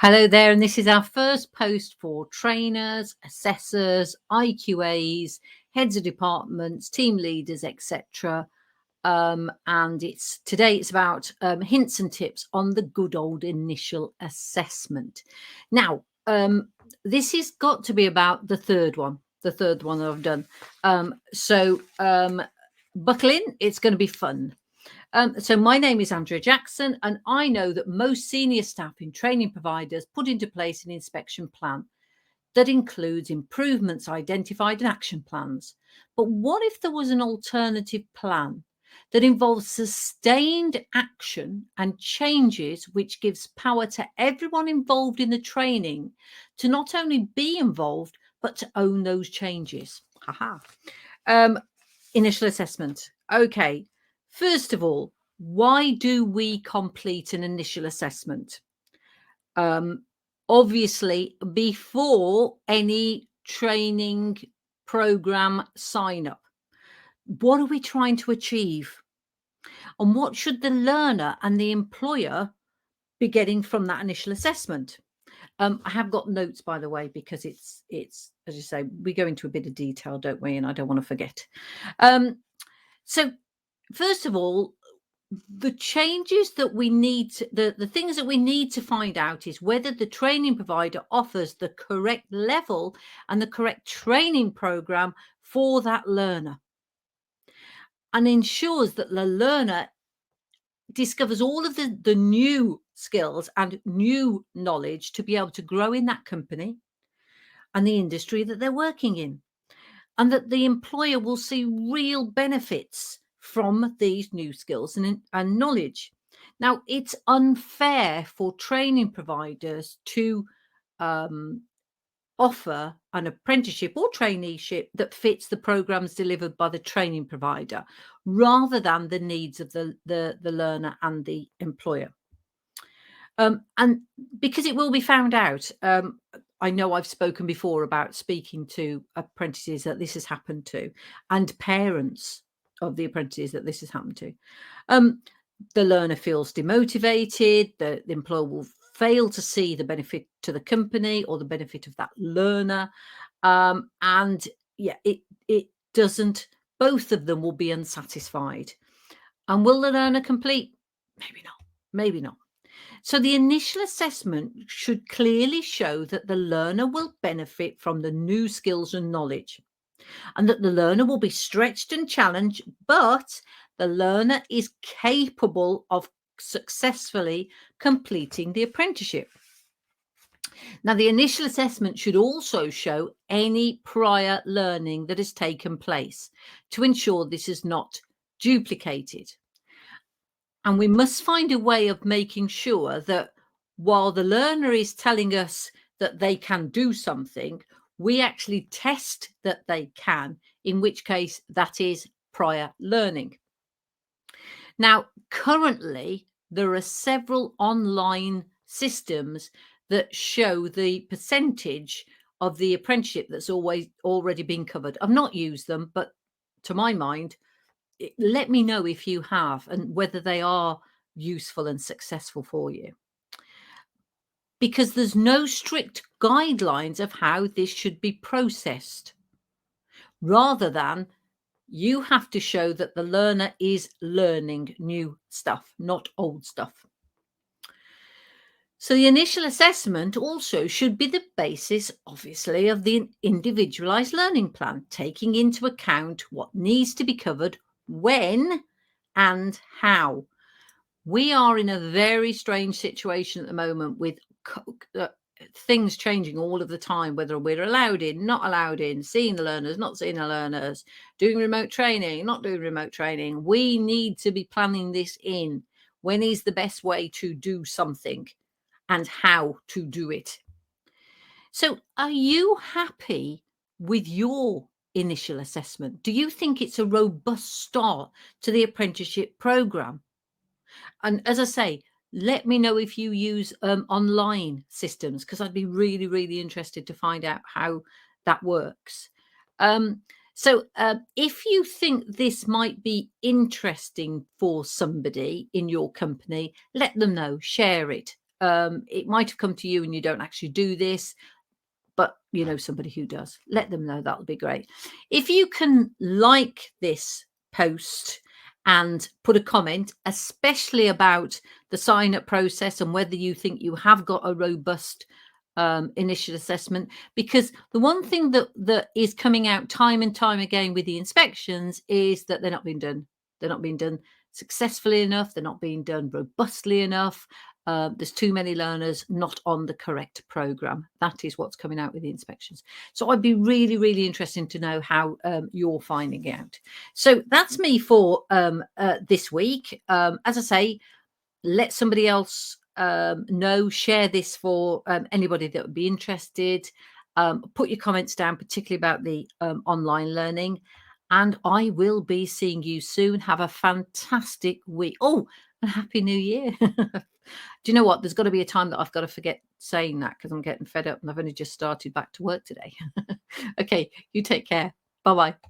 Hello there, and this is our first post for trainers, assessors, IQAs, heads of departments, team leaders, etc. And it's about hints and tips on the good old initial assessment. Now, this has got to be about the third one that I've done. So buckle in; it's going to be fun. So my name is Andrea Jackson, and I know that most senior staff in training providers put into place an inspection plan that includes improvements identified and action plans. But what if there was an alternative plan that involves sustained action and changes, which gives power to everyone involved in the training to not only be involved, but to own those changes? Haha. Um, Initial assessment. Okay. First of all, why do we complete an initial assessment? Obviously, before any training program sign up, what are we trying to achieve? And what should the learner and the employer be getting from that initial assessment? I have got notes, by the way, because it's as you say, we go into a bit of detail, don't we? And I don't want to forget. So first of all, the changes that we need to, the things that we need to find out is whether the training provider offers the correct level and the correct training program for that learner, and ensures that the learner discovers all of the new skills and new knowledge to be able to grow in that company and the industry that they're working in, and that the employer will see real benefits from these new skills and knowledge. Now, it's unfair for training providers to offer an apprenticeship or traineeship that fits the programs delivered by the training provider rather than the needs of the learner and the employer. And because it will be found out, I know I've spoken before about speaking to apprentices that this has happened to, and parents of the apprentices that this has happened to. The learner feels demotivated, the employer will fail to see the benefit to the company or the benefit of that learner. And yeah, it doesn't, both of them will be unsatisfied. And will the learner complete? Maybe not. Maybe not. So the initial assessment should clearly show that the learner will benefit from the new skills and knowledge, and that the learner will be stretched and challenged, but the learner is capable of successfully completing the apprenticeship. Now, the initial assessment should also show any prior learning that has taken place to ensure this is not duplicated. And we must find a way of making sure that while the learner is telling us that they can do something, we actually test that they can, in which case that is prior learning. Now, currently, there are several online systems that show the percentage of the apprenticeship that's already been covered. I've not used them, but to my mind, let me know if you have and whether they are useful and successful for you. Because there's no strict guidelines of how this should be processed, rather than you have to show that the learner is learning new stuff, not old stuff. So the initial assessment also should be the basis, obviously, of the individualized learning plan, taking into account what needs to be covered, when and how. We are in a very strange situation at the moment with things changing all of the time, whether we're allowed in, not allowed in, seeing the learners, not seeing the learners, doing remote training, not doing remote training. We need to be planning this in. When is the best way to do something and how to do it? So are you happy with your initial assessment? Do you think it's a robust start to the apprenticeship program? And as I say, let me know if you use online systems, because I'd be really, really interested to find out how that works. If you think this might be interesting for somebody in your company, let them know, share it. it might have come to you and you don't actually do this, but you know somebody who does. Let them know. That'll be great. If you can like this post and put a comment, especially about the sign up process and whether you think you have got a robust initial assessment, because the one thing that is coming out time and time again with the inspections is that they're not being done. They're not being done successfully enough. They're not being done robustly enough. There's too many learners not on the correct program. That is what's coming out with the inspections. So I'd be really, really interested to know how you're finding it out. So that's me for this week. As I say, let somebody else know, share this for anybody that would be interested. Put your comments down, particularly about the online learning. And I will be seeing you soon. Have a fantastic week. Oh, and Happy New Year. Do you know what? There's got to be a time that I've got to forget saying that because I'm getting fed up and I've only just started back to work today. Okay, you take care. Bye-bye.